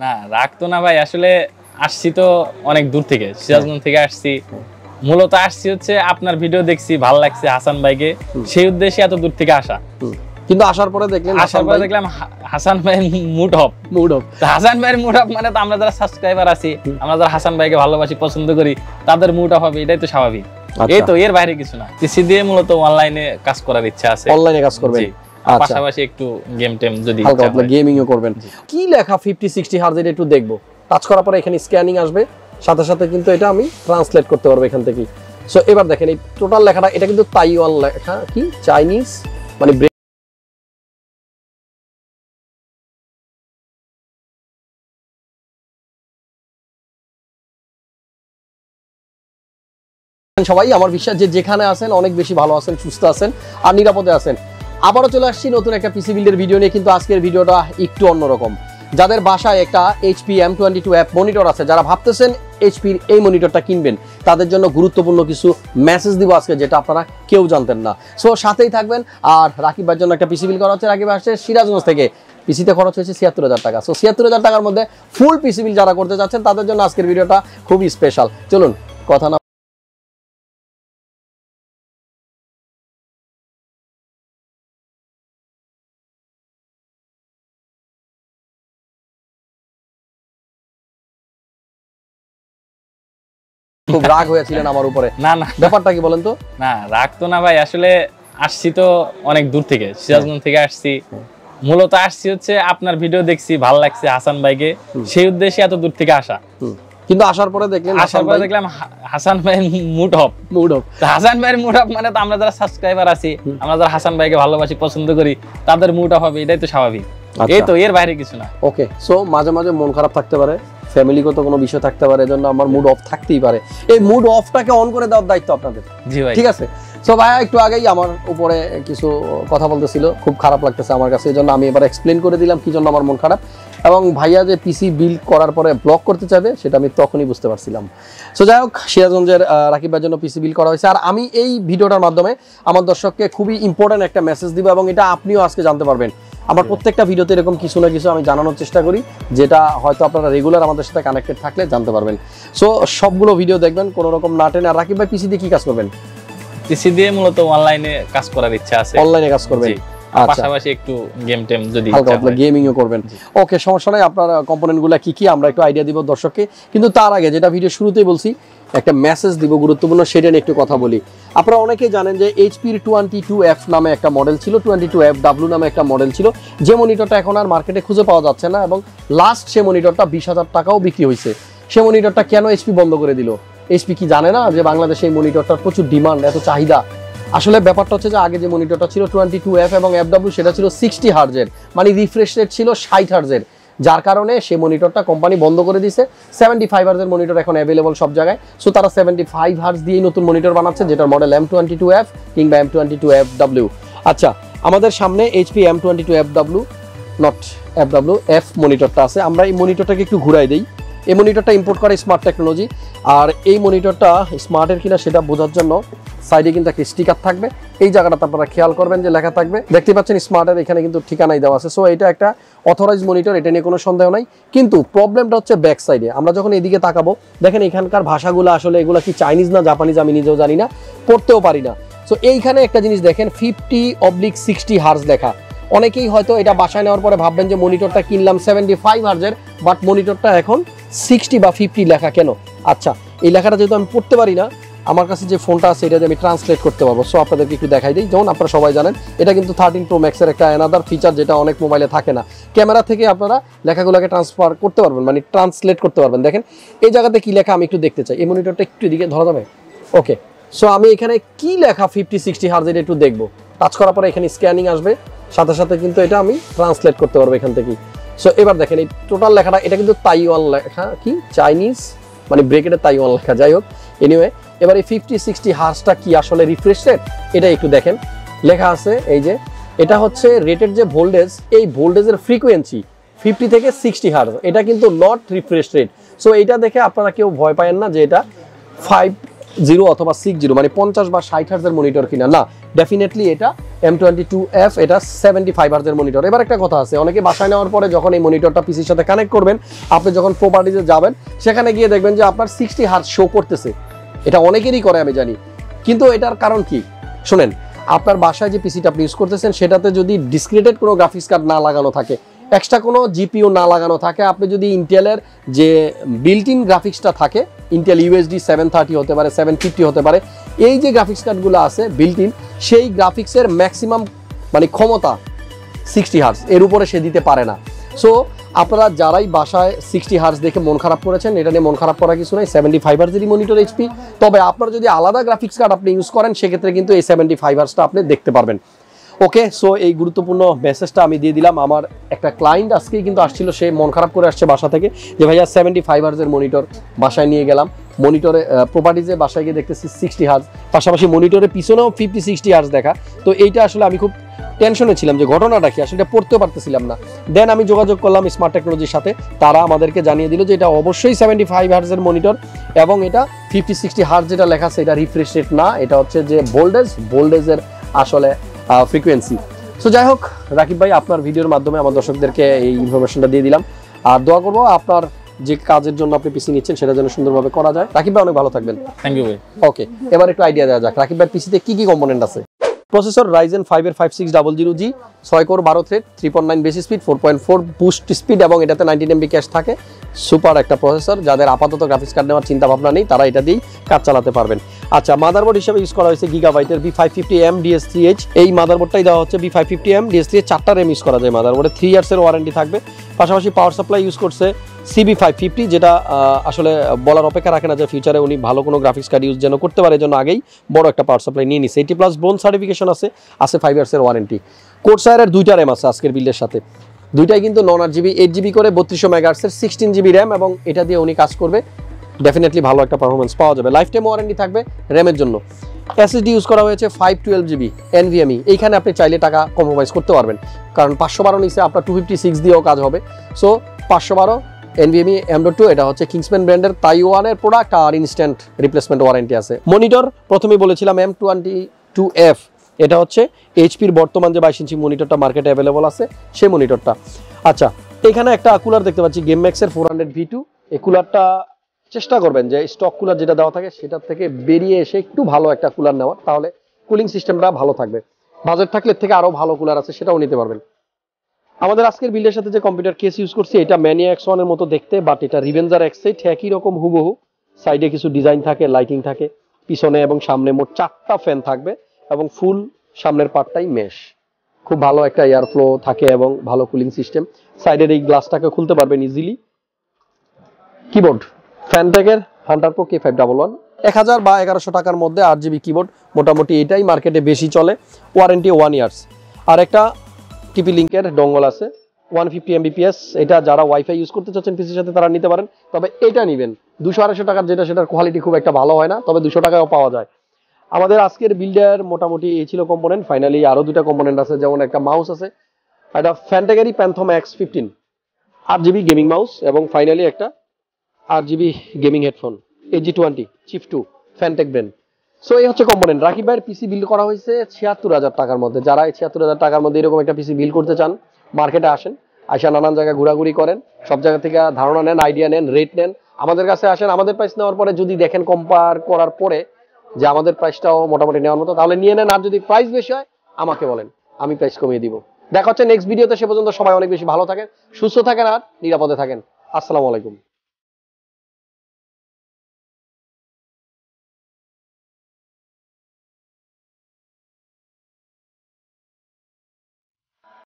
না রাখতো না ভাই, আসলে আসছি তো অনেক দূর থেকে, সিরাজগঞ্জ থেকে আসছি। মূলত আসছি হচ্ছে আপনার ভিডিও দেখছি, ভালো লাগছে হাসান ভাইকে, সেই উদ্দেশ্যে এত দূর থেকে আসা। কিন্তু আসার পরে দেখলাম হাসান ভাইয়ের মুড অফ। হাসান ভাইয়ের মুড অফ মানে তো আমরা যারা সাবস্ক্রাইবার আছি, আমরা যারা হাসান ভাইকে ভালোবাসি, পছন্দ করি, তাদের মুড অফ হবে, এটাই তো স্বাভাবিক। এই তো, এর বাইরে কিছু না। পিসি দিয়ে মূলত অনলাইনে কাজ করার ইচ্ছা আছে। অনলাইনে কাজ করবেন, পাশাপাশি একটু গেম টেম যদি হালকা গেমিংও করবেন। কি লেখা 50-60 হার্জ এটা একটু দেখবো। টাচ করার পরে এখানে স্ক্যানিং আসবে, সাথে সাথে কিন্তু এটা আমি ট্রান্সলেট করতে পারবো এখান থেকে। সো এবার দেখেন এই টোটাল লেখাটা, এটা কিন্তু তাইওয়ান লেখা, কি চাইনিজ মানে সবাই আমার বিশ্বাস যে যেখানে আছেন অনেক বেশি ভালো আছেন, সুস্থ আছেন আর নিরাপদে আছেন। আবারও চলে আসছি নতুন একটা পিসি বিল্ডের ভিডিও নিয়ে, কিন্তু আজকের ভিডিওটা একটু অন্যরকম। যাদের বাসায় একটা HP M22f মনিটর আছে, যারা ভাবতেছেন HPর এই মনিটরটা কিনবেন, তাদের জন্য গুরুত্বপূর্ণ কিছু মেসেজ দিব আজকে, যেটা আপনারা কেউ জানতেন না। সো সাথেই থাকবেন। আর রাকিব ভাইয়ের জন্য একটা পিসি বিল করা হচ্ছে। রাকিব আসছে সিরাজগঞ্জ থেকে, পিসিতে খরচ হয়েছে ৭৬,০০০ টাকা। সো ৭৬,০০০ টাকার মধ্যে ফুল পিসি বিল যারা করতে যাচ্ছেন, তাদের জন্য আজকের ভিডিওটা খুবই স্পেশাল। চলুন কথা না খুব রাগ হয়েছিলেন আমার উপরে। না না, ব্যাপারটা কি বলেন তো? না রাখতো না ভাই, আসলে আসছি তো অনেক দূর থেকে, সিরাজগঞ্জ থেকে আসছি। মূলত আসছি হচ্ছে আপনার ভিডিও দেখছি, ভালো লাগছে হাসান ভাইকে, সেই উদ্দেশ্যে এত দূর থেকে আসা। কিন্তু আসার পরে দেখলাম হাসান ভাইয়ের মুড অফ। হাসান ভাইয়ের মুড অফ মানে তো আমরা যারা সাবস্ক্রাইবার আছি, আমরা যারা হাসান ভাইকে ভালোবাসি, পছন্দ করি, তাদের মুড অফ হবে, এটাই তো স্বাভাবিক। এই তো, এর বাইরে কিছু না। ওকে, সো মাঝে মাঝে মন খারাপ থাকতে পারে, ফ্যামিলিগত কোনো বিষয় থাকতে পারে, এজন্য আমার মুড অফ থাকতেই পারে। এই মুড অফটাকে অন করে দেওয়ার দায়িত্ব আপনাদের। জি ভাই, ঠিক আছে। সো ভাইয়া একটু আগেই আমার উপরে কিছু কথা বলতেছিল, খুব খারাপ লাগতেছে আমার কাছে, এই জন্য আমি এবার এক্সপ্লেন করে দিলাম কি জন্য আমার মন খারাপ। এবং ভাইয়া যে পিসি বিল্ড করার পরে ব্লক করতে চাইবে, সেটা আমি তখনই বুঝতে পারছিলাম। সো যাই হোক, সিরাজগঞ্জের রাকিব ভাইয়ের জন্য পিসি বিল্ড করা হয়েছে। আর আমি এই ভিডিওটার মাধ্যমে আমার দর্শককে খুবই ইম্পর্টেন্ট একটা মেসেজ দিব, এবং এটা আপনিও আজকে জানতে পারবেন। আমার প্রত্যেকটা ভিডিওতে এরকম কিছু না কিছু আমি জানানোর চেষ্টা করি, যেটা হয়তো আপনারা রেগুলার আমাদের সাথে কানেক্টেড থাকলে জানতে পারবেন। সো সবগুলো ভিডিও দেখবেন, কোনো রকম না টেনে। আর রাকিব ভাই পিসি দিয়ে কি কাজ করবেন? পিসি দিয়ে মূলত অনলাইনে কাজ করার ইচ্ছা আছে। অনলাইনে কাজ করবেন, পাশাপাশি একটু গেম টেম যদি হালকা গেমিংও করবেন। ওকে, সমস্যা নাই। আপনার কম্পোনেন্টগুলো কি কি আমরা একটু আইডিয়া দিব দর্শককে। কিন্তু তার আগে, যেটা ভিডিও শুরুতেই বলছি, একটা মেসেজ দিব গুরুত্বপূর্ণ, সেটা নিয়ে একটু কথা বলি। আপনারা অনেকেই জানেন যে HPর 22f নামে একটা মডেল ছিল, 22fw নামে একটা মডেল ছিল, যে মনিটরটা এখন আর মার্কেটে খুঁজে পাওয়া যাচ্ছে না, এবং লাস্ট সে মনিটরটা 20,000 টাকাও বিক্রি হয়েছে। সে মনিটরটা কেন HP বন্ধ করে দিল? HP কি জানে না যে বাংলাদেশে এই মনিটরটার প্রচুর ডিমান্ড, এত চাহিদা? আসলে ব্যাপারটা হচ্ছে যে আগে যে মনিটরটা ছিল 22f এবং fw, সেটা ছিল 60 হার্জের, মানে রিফ্রেশ রেট ছিল 60 হার্জের, যার কারণে সেই মনিটরটা কোম্পানি বন্ধ করে দিয়েছে। 75 হার্জের মনিটর এখন অ্যাভেলেবল সব জায়গায়। সো তারা 75 হার্জ দিয়েই নতুন মনিটর বানাচ্ছে, যেটার মডেল M22f কিংবা M22fw। আচ্ছা, আমাদের সামনে HP M22fw নট fw মনিটরটা আছে। আমরা এই মনিটরটাকে একটু ঘুরাই দিই। এই মনিটরটা ইম্পোর্ট করে স্মার্ট টেকনোলজি। আর এই মনিটরটা স্মার্টের কিনা সেটা বোঝার জন্য সাইডে কিন্তু একটা স্টিকার থাকবে। এই জায়গাটাতে আপনারা খেয়াল করবেন যে লেখা থাকবে, দেখতে পাচ্ছেন স্মার্টের এখানে কিন্তু ঠিকানাই দেওয়া আছে। সো এটা একটা অথরাইজ মনিটর, এটা নিয়ে কোনো সন্দেহ নাই। কিন্তু প্রবলেমটা হচ্ছে ব্যাক সাইডে। আমরা যখন এদিকে তাকাবো, দেখেন এখানকার ভাষাগুলো আসলে এগুলো কি চাইনিজ না জাপানিজ আমি নিজেও জানি না, পড়তেও পারি না। সো এইখানে একটা জিনিস দেখেন, 50/60 হার্জ লেখা। অনেকেই হয়তো এটা বাসায় নেওয়ার পরে ভাববেন যে মনিটরটা কিনলাম 75 হার্জের, বাট মনিটরটা এখন 60 বা 50 লেখা কেন? আচ্ছা, এই লেখাটা যেহেতু আমি পড়তে পারি না, আমার কাছে যে ফোনটা আছে এটা আমি ট্রান্সলেট করতে পারবো। সো আপনাদেরকে একটু দেখাই দিই। যেমন আপনারা সবাই জানেন, এটা কিন্তু 13 Pro Max এর একটা অ্যানাদার ফিচার, যেটা অনেক মোবাইলে থাকে না। ক্যামেরা থেকে আপনারা লেখাগুলোকে ট্রান্সফার করতে পারবেন, মানে ট্রান্সলেট করতে পারবেন। দেখেন এই জায়গাতে কি লেখা আমি একটু দেখতে চাই। এই মনিটরটা একটু এদিকে ধরা যাবে? ওকে, সো আমি এখানে কি লেখা 50-60 হার্জ এটা একটু দেখবো। টাচ করার পরে এখানে স্ক্যানিং আসবে, সাথে সাথে কিন্তু এটা আমি ট্রান্সলেট করতে পারবো এখান থেকে। সো এবার দেখেন এই টোটাল লেখাটা, এটা কিন্তু তাইওয়ান লেখা, কি চাইনিজ মানে ব্রেকেটে তাইওয়ান লেখা। যাই হোক, এনিওয়ে, এবার এই 50-60 হার্জটা কি আসলে রিফ্রেশ রেট, এটা একটু দেখেন। লেখা আছে এই যে, এটা হচ্ছে রেটের যে ভোল্টেজ, এই ভোল্টেজের ফ্রিকোয়েন্সি 50 থেকে 60 হার্জ, এটা কিন্তু নট রিফ্রেশ রেট। সো এইটা দেখে আপনারা কেউ ভয় পায়েন না যে এটা 5 জিরো অথবা 60 মানে 50 বা 60 হার্জের মনিটর কিনা, না, ডেফিনেটলি এটা M22f, এটা 75 হার্জের মনিটর। এবার একটা কথা আছে, অনেকে বাসায় নেওয়ার পরে যখন এই মনিটরটা পিসির সাথে কানেক্ট করবেন, আপনি যখন প্রপার্টিজে যাবেন সেখানে গিয়ে দেখবেন যে আপনার 60 হার্জ শো করতেছে। এটা অনেকেরই করে, আমি জানি, কিন্তু এটার কারণ কি শুনেন, আপনার বাসায় যে পিসিটা আপনি ইউজ করতেছেন সেটাতে যদি ডিসক্রিটেড কোনো গ্রাফিক্স কার্ড না লাগানো থাকে, এক্সট্রা কোনো জিপিইউ না লাগানো থাকে, আপনি যদি ইন্টেলের যে বিল্ট ইন গ্রাফিক্সটা থাকে, ইন্টেল ইউএসডি 730 হতে পারে, 750 হতে পারে, এই যে গ্রাফিক্স কার্ডগুলো আছে বিল্ট ইন, সেই গ্রাফিক্সের ম্যাক্সিমাম মানে ক্ষমতা 60 হার্জ, এর উপরে সে দিতে পারে না। সো আপনারা যারাই বাসায় 60 হার্জ দেখে মন খারাপ করেছেন, এটা নিয়ে মন খারাপ করার কিছু নাই, 75 হার্জেরই মনিটর এইচপি। তবে আপনারা যদি আলাদা গ্রাফিক্স কার্ড আপনি ইউজ করেন সেক্ষেত্রে কিন্তু এই 75 হার্জটা আপনি দেখতে পারবেন। ওকে, সো এই গুরুত্বপূর্ণ মেসেজটা আমি দিয়ে দিলাম। আমার একটা ক্লায়েন্ট আজকেই কিন্তু আসছিল, সে মন খারাপ করে আসছে বাসা থেকে যে ভাইয়া 75 হার্জের মনিটর বাসায় নিয়ে গেলাম, মনিটরে প্রপার্টিজে বাসায় গিয়ে দেখতেছি 60 হার্জ, পাশাপাশি মনিটরের পিছনেও 50-60 হার্জ দেখা। তো এইটা আসলে আমি খুব টেনশনে ছিলাম যে ঘটনাটা কি, আসলে পড়তেও পারতেছিলাম না। দেন আমি যোগাযোগ করলাম স্মার্ট টেকনোলজির সাথে, তারা আমাদেরকে জানিয়ে দিল যে এটা অবশ্যই 75 হার্জের মনিটর এবং এটা 50-60 হার্জ যেটা লেখা আছে এটা রিফ্রেশ রেট না, এটা হচ্ছে যে ভোল্টেজের আসলে ফ্রিকোয়েন্সি। সো যাই হোক রাকিব ভাই, আপনার ভিডিওর মাধ্যমে আমার দর্শকদেরকে এই ইনফরমেশনটা দিয়ে দিলাম, আর দোয়া করবো আপনার যে কাজের জন্য আপনি পিসি নিচ্ছেন সেটা যেন সুন্দরভাবে করা যায়। রাকিব ভাই অনেক ভালো থাকবেন। থ্যাংক ইউ ভাই। ওকে, এবার একটু আইডিয়া দেওয়া যাক রাকিব ভাই পিসিতে কি কি কম্পোনেন্ট আছে। প্রসেসর Ryzen 5 এর 5600G, 6 কোর 12 থ্রেড, 3.9 বেসি স্পিড, 4.4 বুস্ট স্পিড এবং এটাতে 19 MB ক্যাশ থাকে। সুপার একটা প্রসেসর, যাদের আপাতত গ্রাফিক্স কার্ড নেওয়ার চিন্তা ভাবনা নেই তারা এটা দিয়েই কাজ চালাতে পারবেন। আচ্ছা, মাদারবোর্ড হিসেবে ইউজ করা হয়েছে গিগাবাইটের B550M DS3H, এই মাদারবোর্ডটাই দেওয়া হচ্ছে B550M DS3H, 4টা RAM ইউজ করা যায় মাদারবোর্ডে, 3 ইয়ার্সের ওয়ারেন্টি থাকবে। পাশাপাশি পাওয়ার সাপ্লাই ইউজ করছে CB550, যেটা আসলে বলার অপেক্ষা রাখে না যে ফিউচারে উনি ভালো কোনো গ্রাফিক্স কার্ড ইউজ যেন করতে পারে, জন্য আগেই বড় একটা পাওয়ার সাপ্লাই নিয়ে নিছে। 80+ ব্রোঞ্জ সার্টিফিকেশন আছে 5 ইয়ার্সের ওয়ারেন্টি। কোরসায়ারের 2টা RAM আছে আজকের বিল্ডের সাথে, দুইটাই কিন্তু 9GB 8GB করে 3200 মেগাহার্টজের 16GB RAM, এবং এটা দিয়ে উনি কাজ করবে, ডেফিনেটলি ভালো একটা পারফরমেন্স পাওয়া যাবে। লাইফ টাইম ওয়ারেন্টি থাকবে র্যামের জন্য। SSD ইউজ করা হয়েছে 512GB NVMe, এইখানে আপনি চাইলে টাকা কম্প্রোমাইজ করতে পারবেন, কারণ 512 নিচে আপনার 256 দিয়েও কাজ হবে। সো 512 NVMe M.2, এটা হচ্ছে কিংসম্যান ব্র্যান্ডের তাইওয়ানের প্রোডাক্ট, আর ইনস্ট্যান্ট রিপ্লেসমেন্ট ওয়ারেন্টি আছে। মনিটর প্রথমেই বলেছিলাম M22f, এটা হচ্ছে এইচপির বর্তমান যে 22 ইঞ্চি মনিটরটা মার্কেটে অ্যাভেলেবল আছে সেই মনিটরটা। আচ্ছা, এখানে একটা কুলার দেখতে পাচ্ছি গেমম্যাক্সের 400 V2, এই কুলারটা চেষ্টা করবেন যে স্টক কুলার যেটা দেওয়া থাকে সেটার থেকে বেরিয়ে এসে একটু ভালো একটা কুলার নেওয়ার, তাহলে কুলিং সিস্টেমটা ভালো থাকবে। বাজেট থাকলে থেকে আরো ভালো কুলার আছে সেটাও নিতে পারবেন। আমাদের আজকের বিল্ডের সাথে যে কম্পিউটার কেস ইউজ করছি এটা ম্যানিয়া X1 এর মতো দেখতে, বাট এটা রিভেঞ্জার X8, একই রকম হুবহু। সাইডে কিছু ডিজাইন থাকে, লাইটিং থাকে, পিছনে এবং সামনে মোট 4টা ফ্যান থাকবে এবং ফুল সামনের পার্টটাই মেশ। খুব ভালো একটা এয়ার ফ্লো থাকে এবং ভালো কুলিং সিস্টেম। সাইডের এই গ্লাসটাকে খুলতে পারবেন ইজিলি। কিবোর্ড ফ্যানটেকের হান্টার প্রো K511, 1000 বা 1100 টাকার মধ্যে 8GB কিবোর্ড, মোটামুটি এটাই মার্কেটে বেশি চলে। Warranty 1 years. আর একটা টিপি লিঙ্কের ডঙ্গল আছে 150 Mbps, এটা যারা ওয়াইফাই ইউজ করতে চাচ্ছেন পিসির সাথে তারা নিতে পারেন, তবে এটা নেবেন 200-250 টাকার, যেটা সেটার কোয়ালিটি খুব একটা ভালো হয় না, তবে 200 টাকায়ও পাওয়া যায়। আমাদের আজকের বিল্ডার মোটামুটি এই ছিল কম্পোনেন্ট। ফাইনালি আরো দুটা কম্পোনেন্ট আছে, যেমন একটা মাউস আছে, একটা ফ্যান্টেকেরই Phantom X15 8GB gaming mouse, এবং ফাইনালি একটা 8GB gaming headphone AG20 chip 2 Fantech brand. So এই হচ্ছে কম্পোনেন্ট। রাকিব ভাইয়ের পিসি বিল্ড করা হয়েছে 76,000 টাকার মধ্যে। যারা এই 76,000 টাকার মধ্যে এরকম একটা পিসি বিল্ড করতে চান, মার্কেটে আসেন, আসা নানান জায়গায় ঘোরাঘুরি করেন, সব জায়গা থেকে ধারণা নেন, আইডিয়া নেন, রেট নেন, আমাদের কাছে আসেন। আমাদের প্রাইস নেওয়ার পরে যদি দেখেন কম্পেয়ার করার পরে যে আমাদের প্রাইসটাও মোটামুটি নেওয়ার মতো, তাহলে নিয়ে নেন। আর যদি প্রাইস বেশি হয় আমাকে বলেন, আমি প্রাইস কমিয়ে দিব। দেখা হচ্ছে নেক্সট ভিডিওতে। সে পর্যন্ত সবাই অনেক বেশি ভালো থাকেন, সুস্থ থাকেন আর নিরাপদে থাকেন। আসসালামু আলাইকুম।